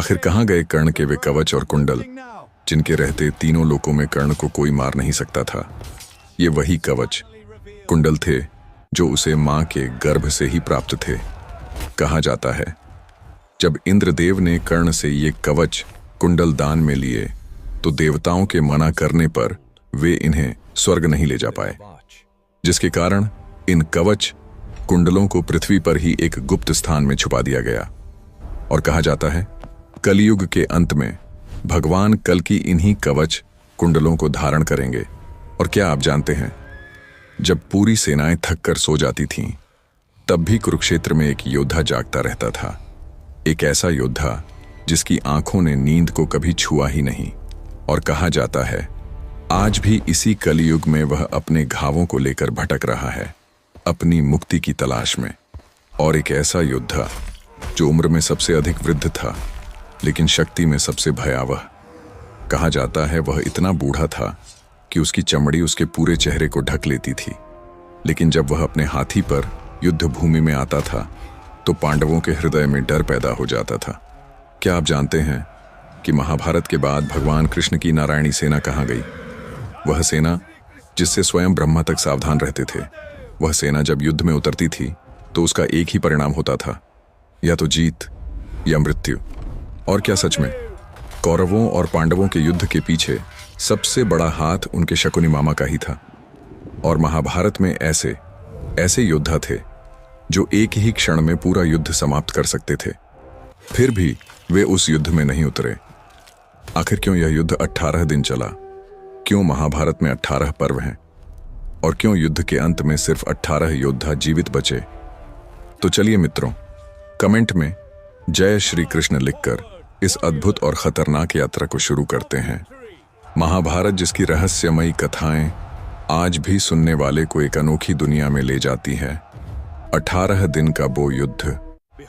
आखिर कहाँ गए कर्ण के वे कवच और कुंडल जिनके रहते तीनों लोकों में कर्ण को कोई मार नहीं सकता था। ये वही कवच कुंडल थे जो उसे मां के गर्भ से ही प्राप्त थे। कहा जाता है जब इंद्रदेव ने कर्ण से ये कवच कुंडल दान में लिए तो देवताओं के मना करने पर वे इन्हें स्वर्ग नहीं ले जा पाए, जिसके कारण इन कवच कुंडलों को पृथ्वी पर ही एक गुप्त स्थान में छुपा दिया गया। और कहा जाता है कलयुग के अंत में भगवान कल की इन्हीं कवच कुंडलों को धारण करेंगे। और क्या आप जानते हैं, जब पूरी सेनाएं थक कर सो जाती थीं, तब भी कुरुक्षेत्र में एक योद्धा जागता रहता था। एक ऐसा योद्धा जिसकी आंखों ने नींद को कभी छुआ ही नहीं। और कहा जाता है आज भी इसी कलयुग में वह अपने घावों को लेकर भटक रहा है, अपनी मुक्ति की तलाश में। और एक ऐसा योद्धा जो उम्र में सबसे अधिक वृद्ध था लेकिन शक्ति में सबसे भयावह। कहा जाता है वह इतना बूढ़ा था कि उसकी चमड़ी उसके पूरे चेहरे को ढक लेती थी, लेकिन जब वह अपने हाथी पर युद्ध भूमि में आता था तो पांडवों के हृदय में डर पैदा हो जाता था। क्या आप जानते हैं कि महाभारत के बाद भगवान कृष्ण की नारायणी सेना कहाँ गई? वह सेना जिससे स्वयं ब्रह्मा तक सावधान रहते थे। वह सेना जब युद्ध में उतरती थी तो उसका एक ही परिणाम होता था, या तो जीत या मृत्यु। और क्या सच में कौरवों और पांडवों के युद्ध के पीछे सबसे बड़ा हाथ उनके शकुनी मामा का ही था। और महाभारत में ऐसे ऐसे योद्धा थे जो एक ही क्षण में पूरा युद्ध समाप्त कर सकते थे, फिर भी वे उस युद्ध में नहीं उतरे। आखिर क्यों यह युद्ध 18 दिन चला? क्यों महाभारत में 18 पर्व हैं? और क्यों युद्ध के अंत में सिर्फ 18 योद्धा जीवित बचे? तो चलिए मित्रों, कमेंट में जय श्री कृष्ण लिखकर इस अद्भुत और खतरनाक यात्रा को शुरू करते हैं। महाभारत जिसकी रहस्यमयी कथाएं आज भी सुनने वाले को एक अनोखी दुनिया में ले जाती है। 18 दिन का वो युद्ध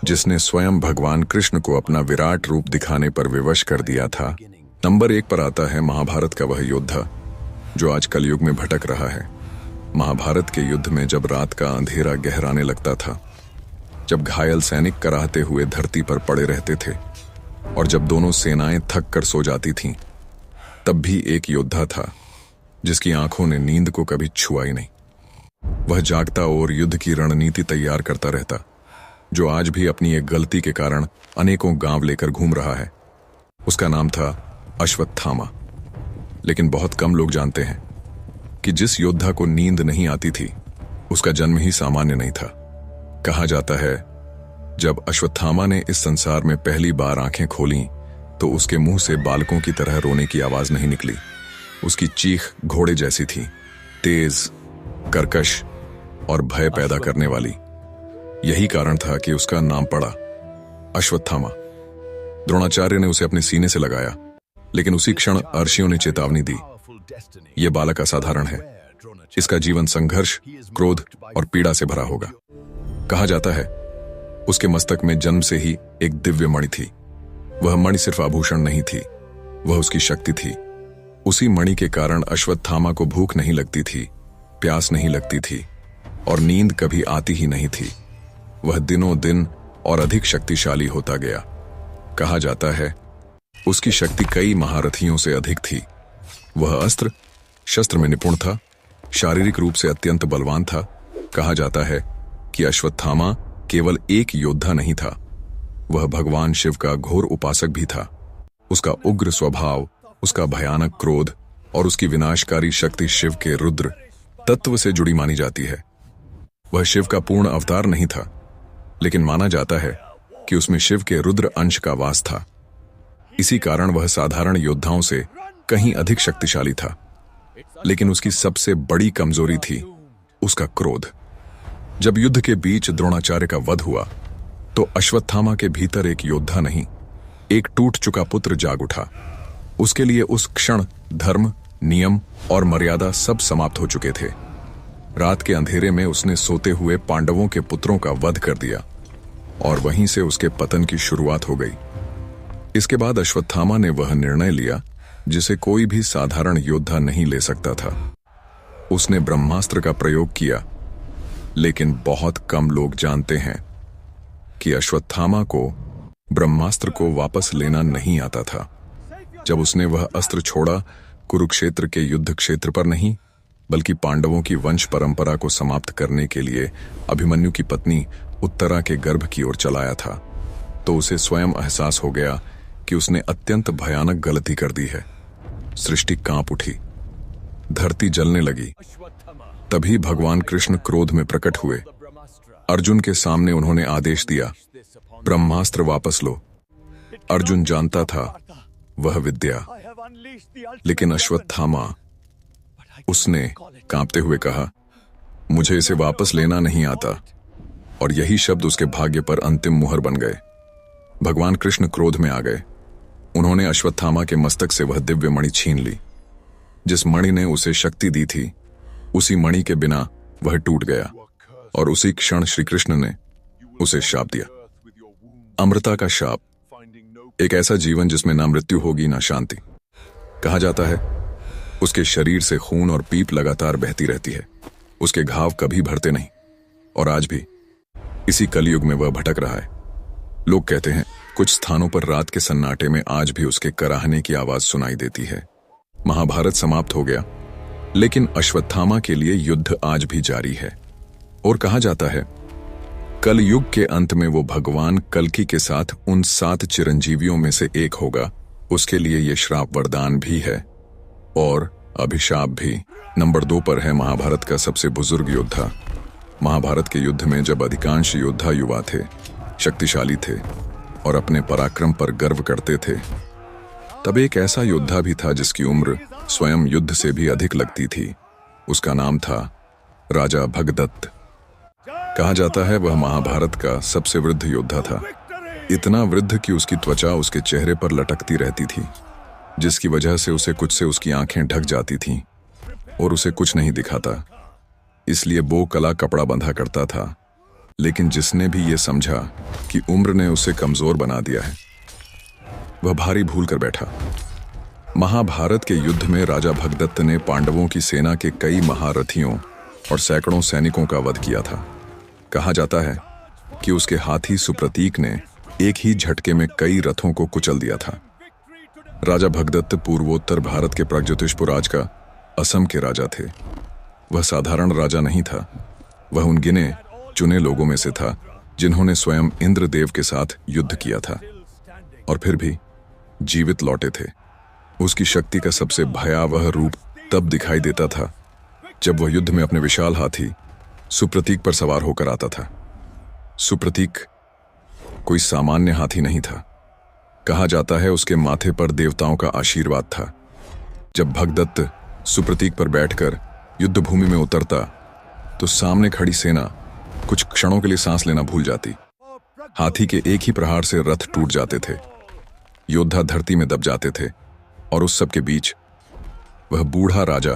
जिसने स्वयं भगवान कृष्ण को अपना विराट रूप दिखाने पर विवश कर दिया था। नंबर 1 पर आता है महाभारत का वह योद्धा जो आज कलयुग में भटक रहा है। महाभारत के युद्ध में जब रात का अंधेरा गहराने लगता था, जब घायल सैनिक कराहते हुए धरती पर पड़े रहते थे और जब दोनों सेनाएं थक कर सो जाती थीं, तब भी एक योद्धा था जिसकी आंखों ने नींद को कभी छुआ ही नहीं। वह जागता और युद्ध की रणनीति तैयार करता रहता, जो आज भी अपनी एक गलती के कारण अनेकों गांव लेकर घूम रहा है। उसका नाम था अश्वत्थामा। लेकिन बहुत कम लोग जानते हैं कि जिस योद्धा को नींद नहीं आती थी उसका जन्म ही सामान्य नहीं था। कहा जाता है जब अश्वत्थामा ने इस संसार में पहली बार आंखें खोलीं तो उसके मुंह से बालकों की तरह रोने की आवाज नहीं निकली। उसकी चीख घोड़े जैसी थी, तेज, कर्कश और भय पैदा करने वाली। यही कारण था कि उसका नाम पड़ा अश्वत्थामा। द्रोणाचार्य ने उसे अपने सीने से लगाया, लेकिन उसी क्षण अर्षियों ने चेतावनी दी, यह बालक असाधारण है, इसका जीवन संघर्ष, क्रोध और पीड़ा से भरा होगा। कहा जाता है उसके मस्तक में जन्म से ही एक दिव्य मणि थी। वह मणि सिर्फ आभूषण नहीं थी, वह उसकी शक्ति थी। उसी मणि के कारण अश्वत्थामा को भूख नहीं लगती थी, प्यास नहीं लगती थी और नींद कभी आती ही नहीं थी। वह दिनों दिन और अधिक शक्तिशाली होता गया। कहा जाता है उसकी शक्ति कई महारथियों से अधिक थी। वह अस्त्र शस्त्र में निपुण था, शारीरिक रूप से अत्यंत बलवान था। कहा जाता है कि अश्वत्थामा केवल एक योद्धा नहीं था, वह भगवान शिव का घोर उपासक भी था। उसका उग्र स्वभाव, उसका भयानक क्रोध और उसकी विनाशकारी शक्ति शिव के रुद्र तत्व से जुड़ी मानी जाती है। वह शिव का पूर्ण अवतार नहीं था, लेकिन माना जाता है कि उसमें शिव के रुद्र अंश का वास था। इसी कारण वह साधारण योद्धाओं से कहीं अधिक शक्तिशाली था। लेकिन उसकी सबसे बड़ी कमजोरी थी उसका क्रोध। जब युद्ध के बीच द्रोणाचार्य का वध हुआ तो अश्वत्थामा के भीतर एक योद्धा नहीं, एक टूट चुका पुत्र जाग उठा। उसके लिए उस क्षण धर्म, नियम और मर्यादा सब समाप्त हो चुके थे। रात के अंधेरे में उसने सोते हुए पांडवों के पुत्रों का वध कर दिया और वहीं से उसके पतन की शुरुआत हो गई। इसके बाद अश्वत्थामा ने वह निर्णय लिया जिसे कोई भी साधारण योद्धा नहीं ले सकता था। उसने ब्रह्मास्त्र का प्रयोग किया, लेकिन बहुत कम लोग जानते हैं कि अश्वत्थामा को ब्रह्मास्त्र को वापस लेना नहीं आता था। जब उसने वह अस्त्र छोड़ा, कुरुक्षेत्र के युद्ध क्षेत्र पर नहीं, बल्कि पांडवों की वंश परंपरा को समाप्त करने के लिए अभिमन्यु की पत्नी उत्तरा के गर्भ की ओर चलाया था, तो उसे स्वयं एहसास हो गया कि उसने अत्यंत भयानक गलती कर दी है। सृष्टि कांप उठी, धरती जलने लगी। तभी भगवान कृष्ण क्रोध में प्रकट हुए। अर्जुन के सामने उन्होंने आदेश दिया, ब्रह्मास्त्र वापस लो। अर्जुन जानता था वह विद्या, लेकिन अश्वत्थामा, उसने कांपते हुए कहा, मुझे इसे वापस लेना नहीं आता। और यही शब्द उसके भाग्य पर अंतिम मुहर बन गए। भगवान कृष्ण क्रोध में आ गए। उन्होंने अश्वत्थामा के मस्तक से वह दिव्य मणि छीन ली। जिस मणि ने उसे शक्ति दी थी, उसी मणि के बिना वह टूट गया, और उसी क्षण श्री कृष्ण ने उसे शाप दिया। अमृता का शाप, एक ऐसा जीवन जिसमें ना मृत्यु होगी ना शांति। कहा जाता है उसके शरीर से खून और पीप लगातार बहती रहती है, उसके घाव कभी भरते नहीं, और आज भी इसी कलयुग में वह भटक रहा है। लोग कहते हैं कुछ स्थानों पर रात के सन्नाटे में आज भी उसके कराहने की आवाज सुनाई देती है। महाभारत समाप्त हो गया, लेकिन अश्वत्थामा के लिए युद्ध आज भी जारी है। और कहा जाता है कल युग के अंत में वो भगवान कल्कि के साथ उन 7 चिरंजीवियों में से एक होगा। उसके लिए ये श्राप वरदान भी है और अभिशाप भी। नंबर 2 पर है महाभारत का सबसे बुजुर्ग योद्धा। महाभारत के युद्ध में जब अधिकांश योद्धा युवा थे, शक्तिशाली थे और अपने पराक्रम पर गर्व करते थे, तब एक ऐसा योद्धा भी था जिसकी उम्र स्वयं युद्ध से भी अधिक लगती थी। उसका नाम था राजा भगदत्त। कहा जाता है वह महाभारत का सबसे वृद्ध योद्धा था। इतना वृद्ध कि उसकी त्वचा उसके चेहरे पर लटकती रहती थी, जिसकी वजह से उसे उसकी आंखें ढक जाती थीं और उसे कुछ नहीं दिखाता। इसलिए वो कला कपड़ा बंधा करता था। लेकिन जिसने भी ये समझा कि उम्र ने उसे कमजोर बना दिया है, वह भारी भूल कर बैठा। महाभारत के युद्ध में राजा भगदत्त ने पांडवों की सेना के कई महारथियों और सैकड़ों सैनिकों का वध किया था। कहा जाता है कि उसके हाथी सुप्रतीक ने एक ही झटके में कई रथों को कुचल दिया था। राजा भगदत्त पूर्वोत्तर भारत के प्रागज्योतिषपुर राज का असम के राजा थे। वह साधारण राजा नहीं था, वह उन गिने चुने लोगों में से था जिन्होंने स्वयं इंद्रदेव के साथ युद्ध किया था और फिर भी जीवित लौटे थे। उसकी शक्ति का सबसे भयावह रूप तब दिखाई देता था जब वह युद्ध में अपने विशाल हाथी सुप्रतीक पर सवार होकर आता था। सुप्रतीक कोई सामान्य हाथी नहीं था। कहा जाता है उसके माथे पर देवताओं का आशीर्वाद था। जब भगदत्त सुप्रतीक पर बैठकर युद्ध भूमि में उतरता तो सामने खड़ी सेना कुछ क्षणों के लिए सांस लेना भूल जाती। हाथी के एक ही प्रहार से रथ टूट जाते थे, योद्धा धरती में दब जाते थे, और उस सब के बीच वह बूढ़ा राजा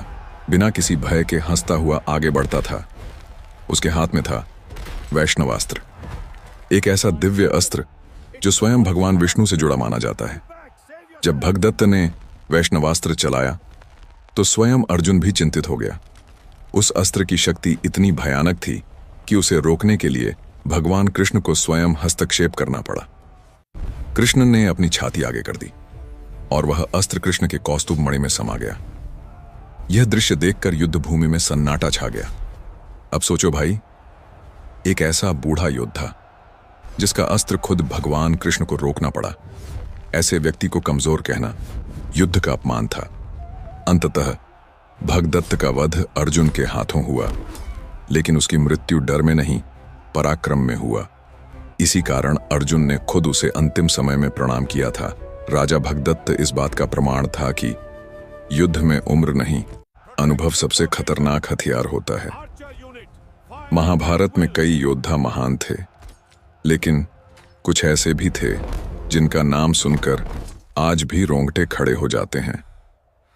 बिना किसी भय के हंसता हुआ आगे बढ़ता था। उसके हाथ में था वैष्णवास्त्र, एक ऐसा दिव्य अस्त्र जो स्वयं भगवान विष्णु से जुड़ा माना जाता है। जब भगदत्त ने वैष्णवास्त्र चलाया तो स्वयं अर्जुन भी चिंतित हो गया। उस अस्त्र की शक्ति इतनी भयानक थी कि उसे रोकने के लिए भगवान कृष्ण को स्वयं हस्तक्षेप करना पड़ा। कृष्ण ने अपनी छाती आगे कर दी और वह अस्त्र कृष्ण के कौस्तुभ मणि में समा गया। यह दृश्य देखकर युद्ध भूमि में सन्नाटा छा गया। अब सोचो भाई, एक ऐसा बूढ़ा योद्धा जिसका अस्त्र खुद भगवान कृष्ण को रोकना पड़ा, ऐसे व्यक्ति को कमजोर कहना युद्ध का अपमान था। अंततः भगदत्त का वध अर्जुन के हाथों हुआ, लेकिन उसकी मृत्यु डर में नहीं, पराक्रम में हुआ। इसी कारण अर्जुन ने खुद उसे अंतिम समय में प्रणाम किया था। राजा भगदत्त इस बात का प्रमाण था कि युद्ध में उम्र नहीं, अनुभव सबसे खतरनाक हथियार होता है। महाभारत में कई योद्धा महान थे, लेकिन कुछ ऐसे भी थे जिनका नाम सुनकर आज भी रोंगटे खड़े हो जाते हैं,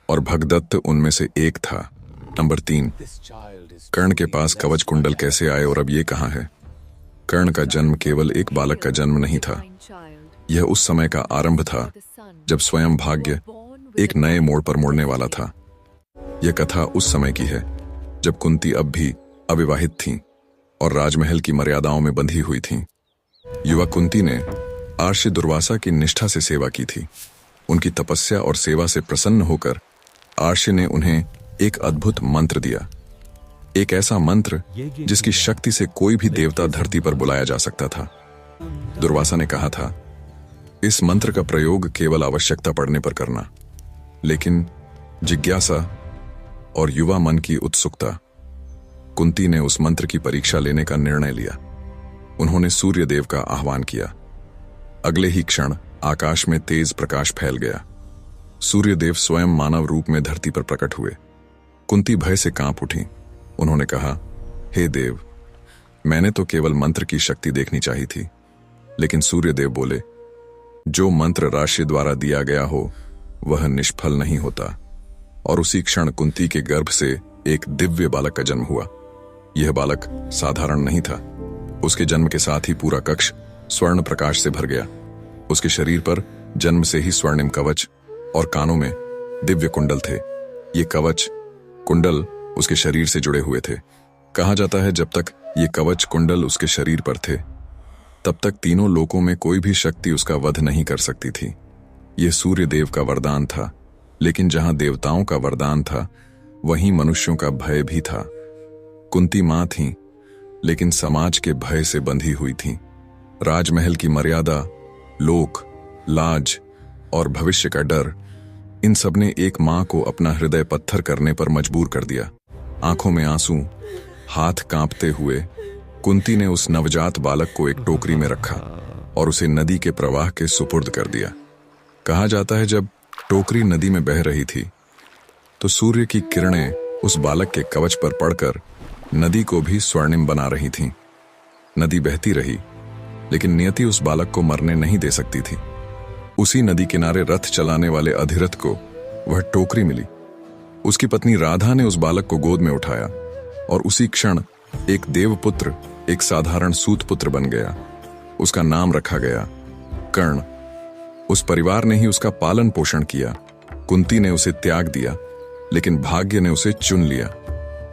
और भगदत्त उनमें से एक था। नंबर 3, कर्ण के पास कवच कुंडल कैसे आए और अब ये कहाँ है? कर्ण का जन्म केवल एक बालक का जन्म नहीं था, यह उस समय का आरंभ था जब स्वयं भाग्य एक नए मोड़ पर मुड़ने वाला था। यह कथा उस समय की है जब कुंती अब भी अविवाहित थीं और राजमहल की मर्यादाओं में बंधी हुई थीं। युवा कुंती ने आर्षि दुर्वासा की निष्ठा से सेवा की थी। उनकी तपस्या और सेवा से प्रसन्न होकर आर्षि ने उन्हें एक अद्भुत मंत्र दिया, एक ऐसा मंत्र जिसकी शक्ति से कोई भी देवता धरती पर बुलाया जा सकता था। दुर्वासा ने कहा था, इस मंत्र का प्रयोग केवल आवश्यकता पड़ने पर करना। लेकिन जिज्ञासा और युवा मन की उत्सुकता, कुंती ने उस मंत्र की परीक्षा लेने का निर्णय लिया। उन्होंने सूर्य देव का आह्वान किया। अगले ही क्षण आकाश में तेज प्रकाश फैल गया। सूर्य देव स्वयं मानव रूप में धरती पर प्रकट हुए। कुंती भय से कांप उठी। उन्होंने कहा, हे देव, मैंने तो केवल मंत्र की शक्ति देखनी चाहिए थी। लेकिन सूर्य देव बोले, जो मंत्र राशि द्वारा दिया गया हो वह निष्फल नहीं होता। और उसी क्षण कुंती के गर्भ से एक दिव्य बालक का जन्म हुआ। यह बालक साधारण नहीं था। उसके जन्म के साथ ही पूरा कक्ष स्वर्ण प्रकाश से भर गया। उसके शरीर पर जन्म से ही स्वर्णिम कवच और कानों में दिव्य कुंडल थे। ये कवच कुंडल उसके शरीर से जुड़े हुए थे। कहा जाता है, जब तक ये कवच कुंडल उसके शरीर पर थे तब तक तीनों लोकों में कोई भी शक्ति उसका वध नहीं कर सकती थी। यह सूर्य देव का वरदान था। लेकिन जहां देवताओं का वरदान था वहीं मनुष्यों का भय भी था। कुंती मां थीं, लेकिन समाज के भय से बंधी हुई थीं। राजमहल की मर्यादा, लोक, लाज और भविष्य का डर, इन सब ने एक मां को अपना हृदय पत्थर करने पर मजबूर कर दिया। आंखों में आंसू, हाथ कांपते हुए कुंती ने उस नवजात बालक को एक टोकरी में रखा और उसे नदी के प्रवाह के सुपुर्द कर दिया। कहा जाता है, जब टोकरी नदी में बह रही थी तो सूर्य की किरणें उस बालक के कवच पर पड़कर नदी को भी स्वर्णिम बना रही थीं। नदी बहती रही, लेकिन नियति उस बालक को मरने नहीं दे सकती थी। उसी नदी किनारे रथ चलाने वाले अधिरथ को वह टोकरी मिली। उसकी पत्नी राधा ने उस बालक को गोद में उठाया और उसी क्षण एक देवपुत्र एक साधारण सूतपुत्र बन गया। उसका नाम रखा गया कर्ण। उस परिवार ने ही उसका पालन पोषण किया। कुंती ने उसे त्याग दिया, लेकिन भाग्य ने उसे चुन लिया,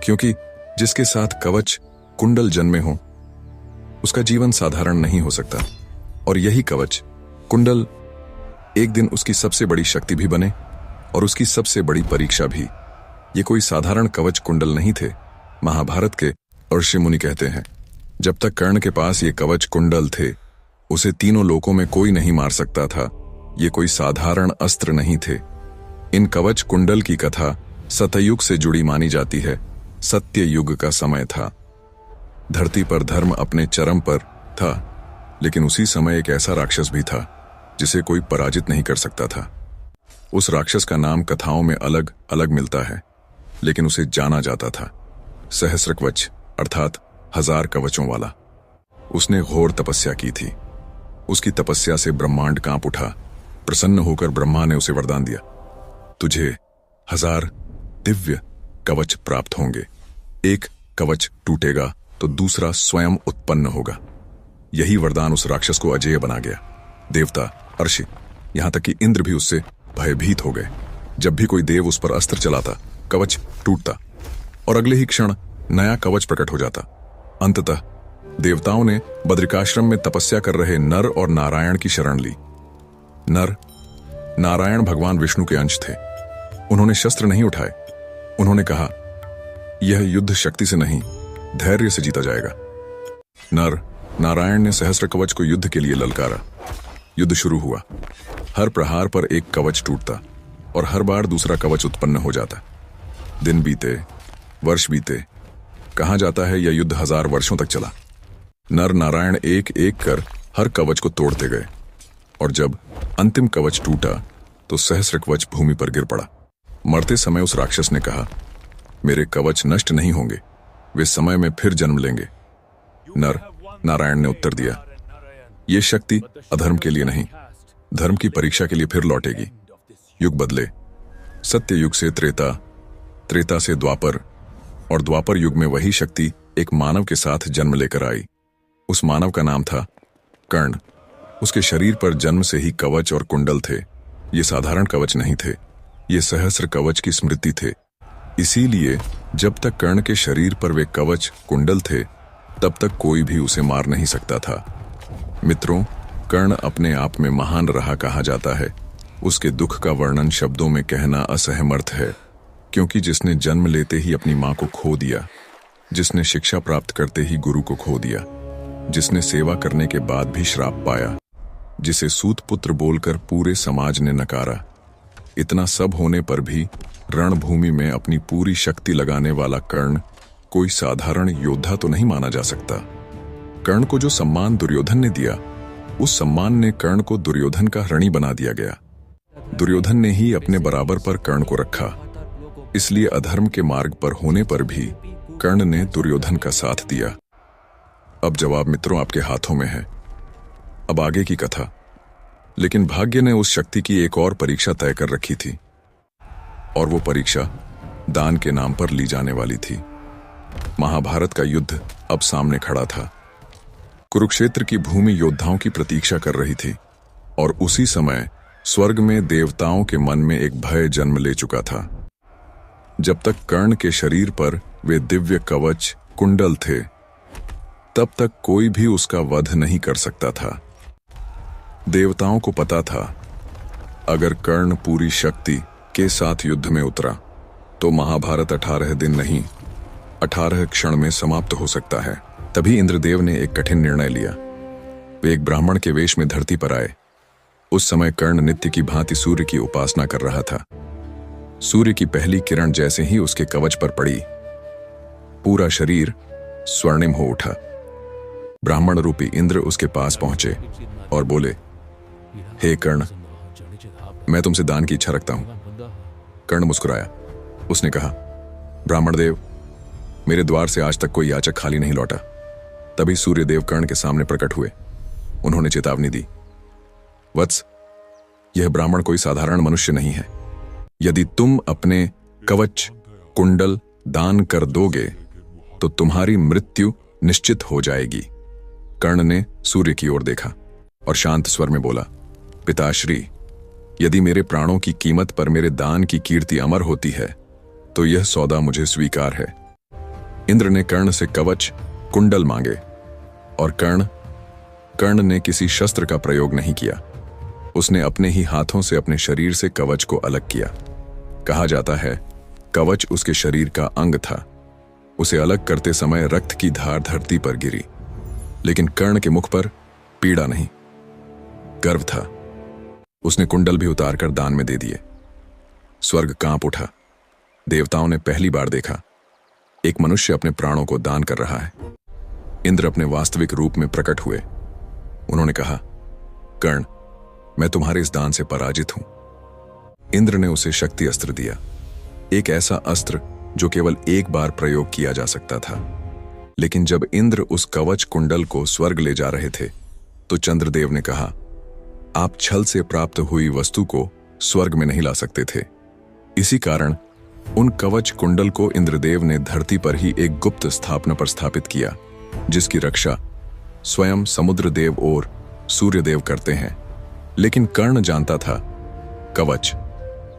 क्योंकि जिसके साथ कवच कुंडल जन्मे हो उसका जीवन साधारण नहीं हो सकता। और यही कवच कुंडल एक दिन उसकी सबसे बड़ी शक्ति भी बने और उसकी सबसे बड़ी परीक्षा भी। ये कोई साधारण कवच कुंडल नहीं थे। महाभारत के ऋषि मुनि कहते हैं, जब तक कर्ण के पास ये कवच कुंडल थे उसे तीनों लोकों में कोई नहीं मार सकता था। ये कोई साधारण अस्त्र नहीं थे। इन कवच कुंडल की कथा सतयुग से जुड़ी मानी जाती है। सत्य युग का समय था। धरती पर धर्म अपने चरम पर था, लेकिन उसी समय एक ऐसा राक्षस भी था जिसे कोई पराजित नहीं कर सकता था। उस राक्षस का नाम कथाओं में अलग अलग मिलता है, लेकिन उसे जाना जाता था सहस्रकवच, अर्थात 1000 कवचों वाला। उसने घोर तपस्या की थी। उसकी तपस्या से ब्रह्मांड कांप उठा। प्रसन्न होकर ब्रह्मा ने उसे वरदान दिया, तुझे 1000 दिव्य कवच प्राप्त होंगे। एक कवच टूटेगा तो दूसरा स्वयं उत्पन्न होगा। यही वरदान उस राक्षस को अजेय बना गया। देवता, अर्षि, यहां तक कि इंद्र भी उससे भयभीत हो गए। जब भी कोई देव उस पर अस्त्र चलाता, कवच टूटता और अगले ही क्षण नया कवच प्रकट हो जाता। अंततः देवताओं ने बद्रिकाश्रम में तपस्या कर रहे नर और नारायण की शरण ली। नर, नारायण भगवान विष्णु के अंश थे। उन्होंने शस्त्र नहीं उठाए। उन्होंने कहा, यह युद्ध शक्ति से नहीं, धैर्य से जीता जाएगा। नर, नारायण ने सहस्र कवच को युद्ध के लिए ललकारा। युद्ध शुरू हुआ। हर प्रहार पर एक कवच टूटता और हर बार दूसरा कवच उत्पन्न हो जाता। दिन बीते, वर्ष बीते। कहा जाता है यह युद्ध 1000 वर्षों तक चला। नर नारायण एक एक कर हर कवच को तोड़ते गए और जब अंतिम कवच टूटा तो सहस्र कवच भूमि पर गिर पड़ा। मरते समय उस राक्षस ने कहा, मेरे कवच नष्ट नहीं होंगे, वे समय में फिर जन्म लेंगे। नर नारायण ने उत्तर दिया, ये शक्ति अधर्म के लिए नहीं, धर्म की परीक्षा के लिए फिर लौटेगी। युग बदले। सत्य युग से त्रेता, त्रेता से द्वापर और द्वापर युग में वही शक्ति एक मानव के साथ जन्म लेकर आई। उस मानव का नाम था कर्ण। उसके शरीर पर जन्म से ही कवच और कुंडल थे। ये साधारण कवच नहीं थे, ये सहस्र कवच की स्मृति थे। इसीलिए जब तक कर्ण के शरीर पर वे कवच कुंडल थे तब तक कोई भी उसे मार नहीं सकता था। मित्रों, कर्ण अपने आप में महान रहा कहा जाता है, उसके दुख का वर्णन शब्दों में कहना असहमर्थ है, क्योंकि जिसने जन्म लेते ही अपनी मां को खो दिया, जिसने शिक्षा प्राप्त करते ही गुरु को खो दिया, जिसने सेवा करने के बाद भी श्राप पाया, जिसे सूत पुत्र बोलकर पूरे समाज ने नकारा, इतना सब होने पर भी रणभूमि में अपनी पूरी शक्ति लगाने वाला कर्ण कोई साधारण योद्धा तो नहीं माना जा सकता। कर्ण को जो सम्मान दुर्योधन ने दिया, उस सम्मान ने कर्ण को दुर्योधन का ऋणी बना दिया गया। दुर्योधन ने ही अपने बराबर पर कर्ण को रखा, इसलिए अधर्म के मार्ग पर होने पर भी कर्ण ने दुर्योधन का साथ दिया। अब जवाब मित्रों आपके हाथों में है। अब आगे की कथा। लेकिन भाग्य ने उस शक्ति की एक और परीक्षा तय कर रखी थी, और वो परीक्षा दान के नाम पर ली जाने वाली थी। महाभारत का युद्ध अब सामने खड़ा था। कुरुक्षेत्र की भूमि योद्धाओं की प्रतीक्षा कर रही थी, और उसी समय स्वर्ग में देवताओं के मन में एक भय जन्म ले चुका था। जब तक कर्ण के शरीर पर वे दिव्य कवच कुंडल थे, तब तक कोई भी उसका वध नहीं कर सकता था। देवताओं को पता था, अगर कर्ण पूरी शक्ति के साथ युद्ध में उतरा तो महाभारत 18 दिन नहीं 18 क्षण में समाप्त हो सकता है। तभी इंद्रदेव ने एक कठिन निर्णय लिया। वे एक ब्राह्मण के वेश में धरती पर आए। उस समय कर्ण नित्य की भांति सूर्य की उपासना कर रहा था। सूर्य की पहली किरण जैसे ही उसके कवच पर पड़ी, पूरा शरीर स्वर्णिम हो उठा। ब्राह्मण रूपी इंद्र उसके पास पहुंचे और बोले, हे कर्ण, मैं तुमसे दान की इच्छा रखता हूं। कर्ण मुस्कुराया। उसने कहा, ब्राह्मण देव, मेरे द्वार से आज तक कोई याचक खाली नहीं लौटा। तभी सूर्यदेव कर्ण के सामने प्रकट हुए। उन्होंने चेतावनी दी, वत्स, यह ब्राह्मण कोई साधारण मनुष्य नहीं है। यदि तुम अपने कवच कुंडल दान कर दोगे तो तुम्हारी मृत्यु निश्चित हो जाएगी। कर्ण ने सूर्य की ओर देखा और शांत स्वर में बोला, पिताश्री, यदि मेरे प्राणों की कीमत पर मेरे दान की कीर्ति अमर होती है तो यह सौदा मुझे स्वीकार है। इंद्र ने कर्ण से कवच कुंडल मांगे, और कर्ण ने किसी शस्त्र का प्रयोग नहीं किया। उसने अपने ही हाथों से अपने शरीर से कवच को अलग किया। कहा जाता है, कवच उसके शरीर का अंग था। उसे अलग करते समय रक्त की धार धरती पर गिरी, लेकिन कर्ण के मुख पर पीड़ा नहीं, गर्व था। उसने कुंडल भी उतारकर दान में दे दिए। स्वर्ग कांप उठा। देवताओं ने पहली बार देखा, एक मनुष्य अपने प्राणों को दान कर रहा है। इंद्र अपने वास्तविक रूप में प्रकट हुए। उन्होंने कहा, कर्ण, मैं तुम्हारे इस दान से पराजित हूं। इंद्र ने उसे शक्ति अस्त्र दिया, एक ऐसा अस्त्र जो केवल एक बार प्रयोग किया जा सकता था। लेकिन जब इंद्र उस कवच कुंडल को स्वर्ग ले जा रहे थे तो चंद्रदेव ने कहा, आप छल से प्राप्त हुई वस्तु को स्वर्ग में नहीं ला सकते थे। इसी कारण उन कवच कुंडल को इंद्रदेव ने धरती पर ही एक गुप्त स्थापना पर स्थापित किया, जिसकी रक्षा स्वयं समुद्र देव और सूर्यदेव करते हैं। लेकिन कर्ण जानता था, कवच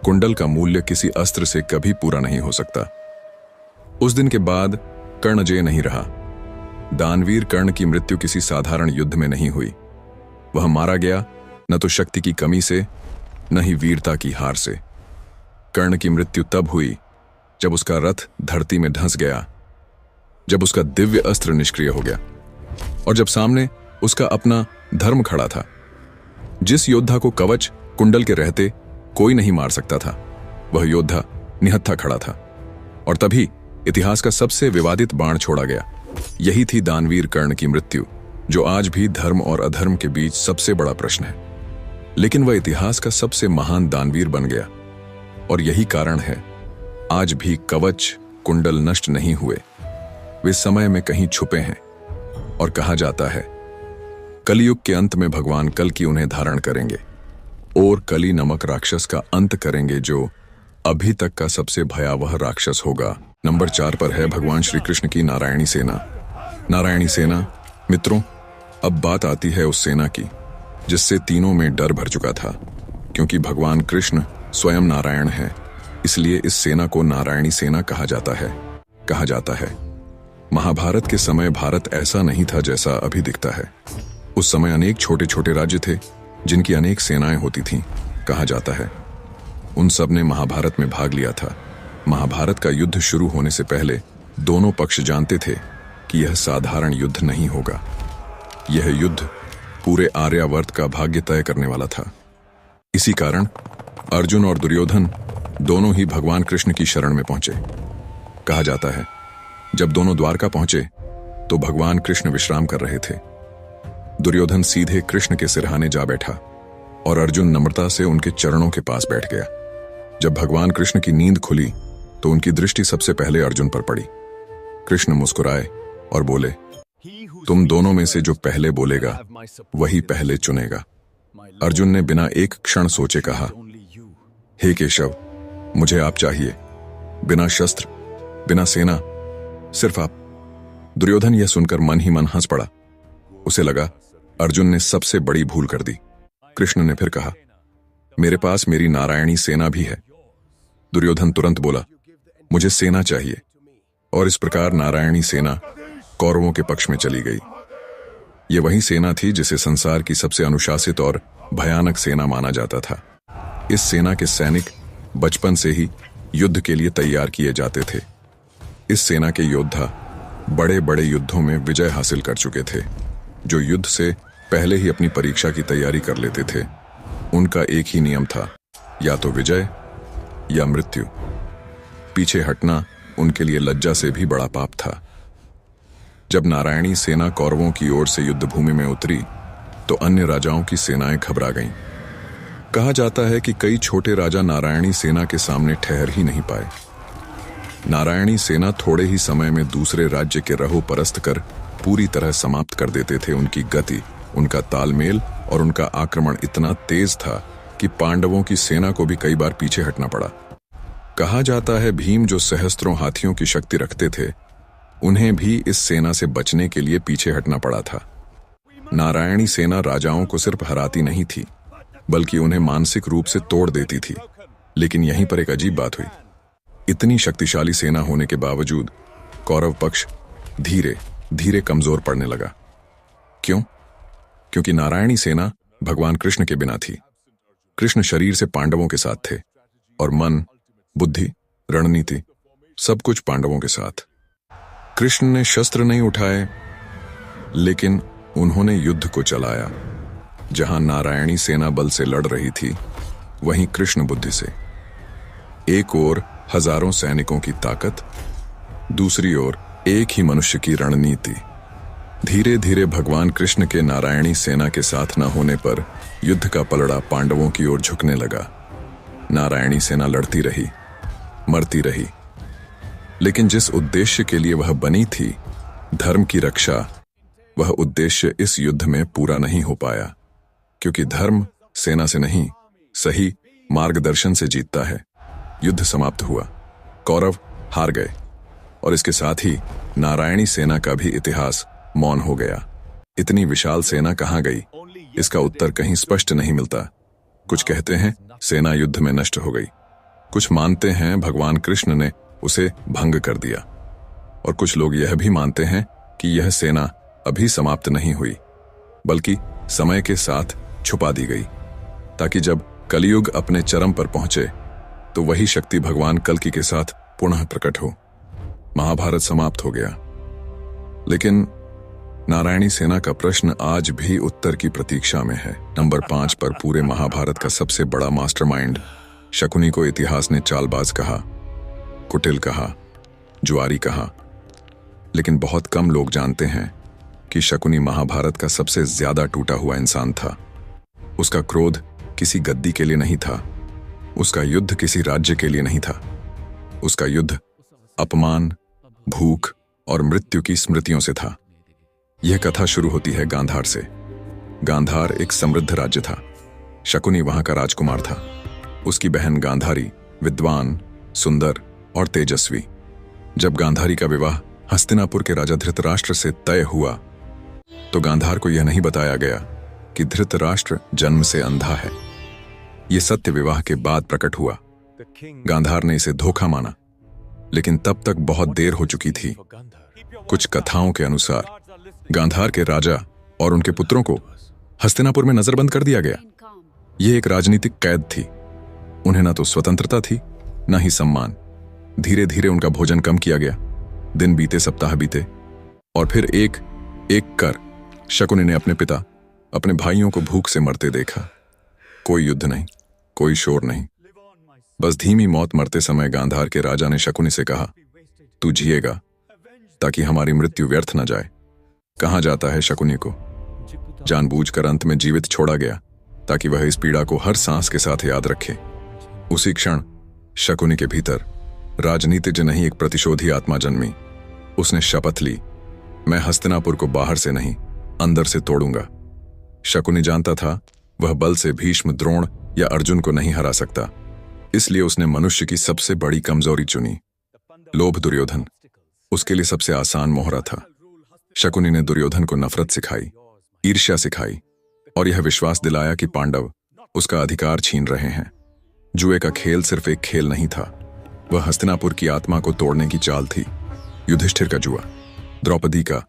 कुंडल का मूल्य किसी अस्त्र से कभी पूरा नहीं हो सकता। उस दिन के बाद कर्ण जय नहीं रहा। दानवीर कर्ण की मृत्यु किसी साधारण युद्ध में नहीं हुई। वह मारा गया न तो शक्ति की कमी से, न ही वीरता की हार से। कर्ण की मृत्यु तब हुई जब उसका रथ धरती में धंस गया, जब उसका दिव्य अस्त्र निष्क्रिय हो गया, और जब सामने उसका अपना धर्म खड़ा था। जिस योद्धा को कवच कुंडल के रहते कोई नहीं मार सकता था, वह योद्धा निहत्था खड़ा था। और तभी इतिहास का सबसे विवादित बाण छोड़ा गया। यही थी दानवीर कर्ण की मृत्यु, जो आज भी धर्म और अधर्म के बीच सबसे बड़ा प्रश्न है। लेकिन वह इतिहास का सबसे महान दानवीर बन गया, और यही कारण है आज भी कवच कुंडल नष्ट नहीं हुए। वे समय में कहीं छुपे हैं, और कहा जाता है, कलयुग के अंत में भगवान कल की उन्हें धारण करेंगे और कली नमक राक्षस का अंत करेंगे, जो अभी तक का सबसे भयावह राक्षस होगा। नंबर 4 पर है भगवान श्री कृष्ण की नारायणी सेना। नारायणी सेना मित्रों, अब बात आती है उस सेना की जिससे तीनों में डर भर चुका था। क्योंकि भगवान कृष्ण स्वयं नारायण है, इसलिए इस सेना को नारायणी सेना कहा जाता है। महाभारत के समय भारत ऐसा नहीं था जैसा अभी दिखता है। उस समय अनेक छोटे छोटे राज्य थे जिनकी अनेक सेनाएं होती थीं। कहा जाता है उन सब ने महाभारत में भाग लिया था। महाभारत का युद्ध शुरू होने से पहले दोनों पक्ष जानते थे कि यह साधारण युद्ध नहीं होगा। यह युद्ध पूरे आर्यावर्त का भाग्य तय करने वाला था। इसी कारण अर्जुन और दुर्योधन दोनों ही भगवान कृष्ण की शरण में पहुंचे। कहा जाता है जब दोनों द्वारका पहुंचे तो भगवान कृष्ण विश्राम कर रहे थे। दुर्योधन सीधे कृष्ण के सिरहाने जा बैठा और अर्जुन नम्रता से उनके चरणों के पास बैठ गया। जब भगवान कृष्ण की नींद खुली तो उनकी दृष्टि सबसे पहले अर्जुन पर पड़ी। कृष्ण मुस्कुराए और बोले, तुम दोनों में से जो पहले बोलेगा वही पहले चुनेगा। अर्जुन ने बिना एक क्षण सोचे कहा, हे केशव, मुझे आप चाहिए, बिना शस्त्र, बिना सेना, सिर्फ आप। दुर्योधन यह सुनकर मन ही मन हंस पड़ा। उसे लगा अर्जुन ने सबसे बड़ी भूल कर दी। कृष्ण ने फिर कहा, मेरे पास मेरी नारायणी सेना भी है। दुर्योधन तुरंत बोला, मुझे सेना चाहिए। और इस प्रकार नारायणी सेना कौरवों के पक्ष में चली गई। यह वही सेना थी जिसे संसार की सबसे अनुशासित और भयानक सेना माना जाता था। इस सेना के सैनिक बचपन से ही युद्ध के लिए तैयार किए जाते थे। इस सेना के योद्धा बड़े बड़े युद्धों में विजय हासिल कर चुके थे। जो युद्ध से पहले ही अपनी परीक्षा की तैयारी कर लेते थे, उनका एक ही नियम था, या तो विजय या मृत्यु। पीछे हटना उनके लिए लज्जा से भी बड़ा पाप था। जब नारायणी सेना कौरवों की ओर से युद्ध भूमि में उतरी तो अन्य राजाओं की सेनाएं घबरा गईं। कहा जाता है कि कई छोटे राजा नारायणी सेना के सामने ठहर ही नहीं पाए। नारायणी सेना थोड़े ही समय में दूसरे राज्य के रहो परस्त कर पूरी तरह समाप्त कर देते थे। उनकी गति, उनका तालमेल और उनका आक्रमण इतना तेज था कि पांडवों की सेना को भी कई बार पीछे हटना पड़ा। कहा जाता है भीम, जो सहस्त्रों हाथियों की शक्ति रखते थे, उन्हें भी इस सेना से बचने के लिए पीछे हटना पड़ा था। नारायणी सेना राजाओं को सिर्फ हराती नहीं थी, बल्कि उन्हें मानसिक रूप से तोड़ देती थी। लेकिन यहीं पर एक अजीब बात हुई। इतनी शक्तिशाली सेना होने के बावजूद कौरव पक्ष धीरे धीरे कमजोर पड़ने लगा। क्यों? क्योंकि नारायणी सेना भगवान कृष्ण के बिना थी। कृष्ण शरीर से पांडवों के साथ थे और मन, बुद्धि, रणनीति सब कुछ पांडवों के साथ। कृष्ण ने शस्त्र नहीं उठाए, लेकिन उन्होंने युद्ध को चलाया। जहां नारायणी सेना बल से लड़ रही थी, वहीं कृष्ण बुद्धि से। एक ओर हजारों सैनिकों की ताकत, दूसरी ओर एक ही मनुष्य की रणनीति। धीरे धीरे भगवान कृष्ण के नारायणी सेना के साथ न होने पर युद्ध का पलड़ा पांडवों की ओर झुकने लगा। नारायणी सेना लड़ती रही, मरती रही, लेकिन जिस उद्देश्य के लिए वह बनी थी, धर्म की रक्षा, वह उद्देश्य इस युद्ध में पूरा नहीं हो पाया। क्योंकि धर्म सेना से नहीं, सही मार्गदर्शन से जीतता है। युद्ध समाप्त हुआ, कौरव हार गए और इसके साथ ही नारायणी सेना का भी इतिहास मौन हो गया। इतनी विशाल सेना कहां गई, इसका उत्तर कहीं स्पष्ट नहीं मिलता। कुछ कहते हैं सेना युद्ध में नष्ट हो गई, कुछ मानते हैं भगवान कृष्ण ने उसे भंग कर दिया, और कुछ लोग यह भी मानते हैं कि यह सेना अभी समाप्त नहीं हुई, बल्कि समय के साथ छुपा दी गई, ताकि जब कलयुग अपने चरम पर पहुंचे तो वही शक्ति भगवान कल्कि के साथ पुनः प्रकट हो। महाभारत समाप्त हो गया, लेकिन नारायणी सेना का प्रश्न आज भी उत्तर की प्रतीक्षा में है। नंबर 5 पर पूरे महाभारत का सबसे बड़ा मास्टरमाइंड शकुनी को इतिहास ने चालबाज कहा, कुटिल कहा, जुआरी कहा, लेकिन बहुत कम लोग जानते हैं कि शकुनी महाभारत का सबसे ज्यादा टूटा हुआ इंसान था। उसका क्रोध किसी गद्दी के लिए नहीं था, उसका युद्ध किसी राज्य के लिए नहीं था, उसका युद्ध अपमान, भूख और मृत्यु की स्मृतियों से था। यह कथा शुरू होती है गांधार से। गांधार एक समृद्ध राज्य था। शकुनी वहां का राजकुमार था। उसकी बहन गांधारी विद्वान, सुंदर और तेजस्वी। जब गांधारी का विवाह हस्तिनापुर के राजा धृतराष्ट्र से तय हुआ तो गांधार को यह नहीं बताया गया कि धृतराष्ट्र जन्म से अंधा है। यह सत्य विवाह के बाद प्रकट हुआ। गांधार ने इसे धोखा माना, लेकिन तब तक बहुत देर हो चुकी थी। कुछ कथाओं के अनुसार गांधार के राजा और उनके पुत्रों को हस्तिनापुर में नजरबंद कर दिया गया। यह एक राजनीतिक कैद थी। उन्हें ना तो स्वतंत्रता थी, ना ही सम्मान। धीरे धीरे उनका भोजन कम किया गया। दिन बीते, सप्ताह बीते, और फिर एक एक कर शकुनी ने अपने पिता, अपने भाइयों को भूख से मरते देखा। कोई युद्ध नहीं, कोई शोर नहीं, बस धीमी मौत। मरते समय गांधार के राजा ने शकुनी से कहा, तू जिएगा ताकि हमारी मृत्यु व्यर्थ न जाए। कहाँ जाता है शकुनी को? जानबूझकर अंत में जीवित छोड़ा गया ताकि वह इस पीड़ा को हर सांस के साथ याद रखे। उसी क्षण शकुनी के भीतर राजनीतिज्ञ नहीं, एक प्रतिशोधी आत्मा जन्मी। उसने शपथ ली, मैं हस्तिनापुर को बाहर से नहीं, अंदर से तोड़ूंगा। शकुनी जानता था वह बल से भीष्म, द्रोण या अर्जुन को नहीं हरा सकता। इसलिए उसने मनुष्य की सबसे बड़ी कमजोरी चुनी, लोभ। दुर्योधन उसके लिए सबसे आसान मोहरा था। शकुनी ने दुर्योधन को नफरत सिखाई, ईर्ष्या सिखाई, और यह विश्वास दिलाया कि पांडव उसका अधिकार छीन रहे हैं। जुए का खेल सिर्फ एक खेल नहीं था, वह हस्तिनापुर की आत्मा को तोड़ने की चाल थी। युधिष्ठिर का जुआ, द्रौपदी का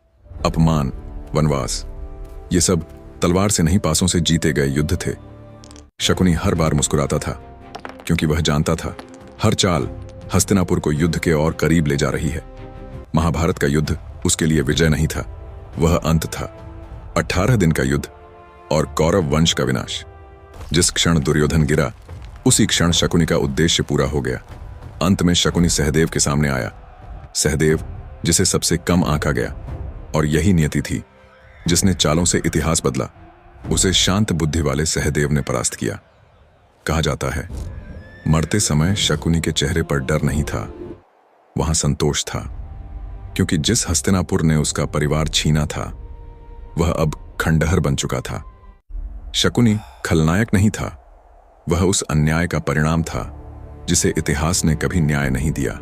अपमान, वनवास, ये सब तलवार से नहीं, पासों से जीते गए युद्ध थे। शकुनी हर बार मुस्कुराता था, क्योंकि वह जानता था हर चाल हस्तिनापुर को युद्ध के और करीब ले जा रही है। महाभारत का युद्ध उसके लिए विजय नहीं था, वह अंत था। 18 दिन का युद्ध और कौरव वंश का विनाश। जिस क्षण दुर्योधन गिरा, उसी क्षण शकुनी का उद्देश्य पूरा हो गया। अंत में शकुनी सहदेव के सामने आया। सहदेव जिसे सबसे कम आंका गया, और यही नियति थी जिसने चालों से इतिहास बदला। उसे शांत बुद्धि वाले सहदेव ने परास्त किया। कहा जाता है मरते समय शकुनी के चेहरे पर डर नहीं था, वहां संतोष था, क्योंकि जिस हस्तिनापुर ने उसका परिवार छीना था वह अब खंडहर बन चुका था। शकुनी खलनायक नहीं था, वह उस अन्याय का परिणाम था जिसे इतिहास ने कभी न्याय नहीं दिया।